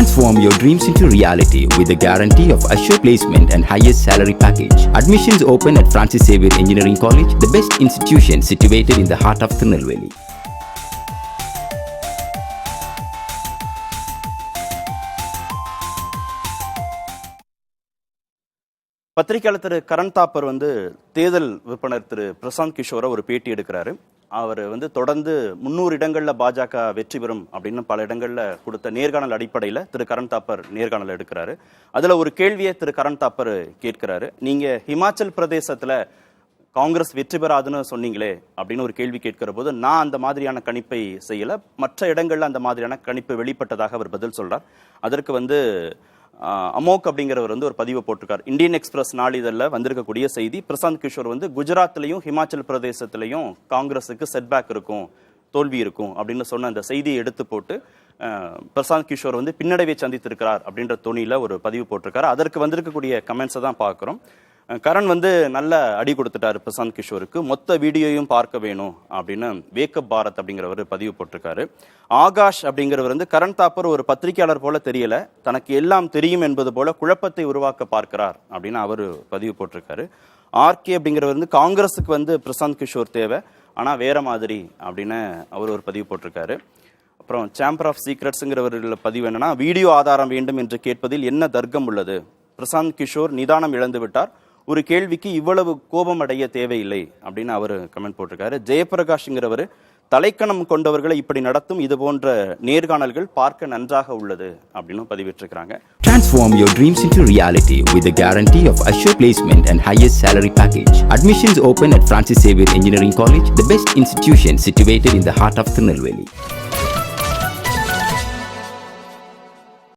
Transform your dreams into reality with the guarantee of assured placement and highest salary package. Admissions open at Francis Xavier Engineering College, the best institution situated in the heart of Tirunelveli. பத்திரிகையாளர் திரு கரண் தாப்பர் தேர்தல் விற்பனர் திரு பிரசாந்த் கிஷோரை ஒரு பேட்டி எடுக்கிறாரு. அவர் தொடர்ந்து 300 இடங்களில் பாஜக வெற்றி பெறும் அப்படின்னு பல இடங்களில் கொடுத்த நேர்காணல் அடிப்படையில் திரு கரண் தாப்பர் நேர்காணல் எடுக்கிறாரு. அதில் ஒரு கேள்வியை திரு கரண் தாப்பர் கேட்கிறாரு. நீங்கள் ஹிமாச்சல் பிரதேசத்தில் காங்கிரஸ் வெற்றி பெறாதுன்னு சொன்னீங்களே அப்படின்னு ஒரு கேள்வி கேட்கிற போது, நான் அந்த மாதிரியான கணிப்பை செய்யலை, மற்ற இடங்களில் அந்த மாதிரியான கணிப்பு வெளிப்பட்டதாக அவர் பதில் சொல்றார். அதற்கு அமோக் அப்படிங்கிறவர் ஒரு பதிவை போட்டிருக்கார். இந்தியன் எக்ஸ்பிரஸ் நாளிதழில் வந்திருக்கக்கூடிய செய்தி, பிரசாந்த் கிஷோர் குஜராத்லையும் ஹிமாச்சல் பிரதேசத்திலையும் காங்கிரஸுக்கு செட்பேக் இருக்கும், தோல்வி இருக்கும் அப்படின்னு சொன்ன அந்த செய்தியை எடுத்து போட்டு பிரசாந்த் கிஷோர் பின்னடைவை சந்தித்திருக்கிறார் அப்படின்ற தொனியில் ஒரு பதிவு போட்டிருக்காரு. அதற்கு வந்திருக்கக்கூடிய கமெண்ட்ஸை தான் பார்க்குறோம். கரண் நல்ல அடி கொடுத்துட்டாரு பிரசாந்த் கிஷோருக்கு, மொத்த வீடியோயும் பார்க்க வேணும் அப்படின்னு வேக்கப் பாரத் அப்படிங்கிறவர் பதிவு போட்டிருக்காரு. ஆகாஷ் அப்படிங்கிறவர் கரண் தாப்பர் ஒரு பத்திரிகையாளர் போல தெரியல, தனக்கு எல்லாம் தெரியும் என்பது போல குழப்பத்தை உருவாக்க பார்க்கிறார் அப்படின்னு அவர் பதிவு போட்டிருக்காரு. ஆர்கே அப்படிங்கிறவர் காங்கிரஸுக்கு பிரசாந்த் கிஷோர் தேவை, ஆனால் வேற மாதிரி அப்படின்னு அவர் ஒரு பதிவு போட்டிருக்காரு. அப்புறம் சாம்பர் ஆஃப் சீக்ரெட்ஸுங்கிறவர்கள் பதிவு என்னன்னா, வீடியோ ஆதாரம் வேண்டும் என்று கேட்பதில் என்ன தர்க்கம் உள்ளது, பிரசாந்த் கிஷோர் நிதானம் இழந்து விட்டார், ஒரு கேள்விக்கு இவ்வளவு கோபம் அடைய தேவையில்லை அப்படின்னு அவர் கமெண்ட் போட்டிருக்காரு. ஜெயபிரகாஷ்ங்கிறவர் தலைக்கணம் கொண்டவர்களை இப்படி நடத்தும் இது போன்ற நேர்காணல்கள் பார்க்க நன்றாக உள்ளது அப்படின்னு பதிவிட்டிருக்கிறாங்க. Transform your dreams into reality with the guarantee of assured placement and highest salary package. Admissions open at Francis Xavier Engineering College, the best institution situated in the heart of Tirunelveli.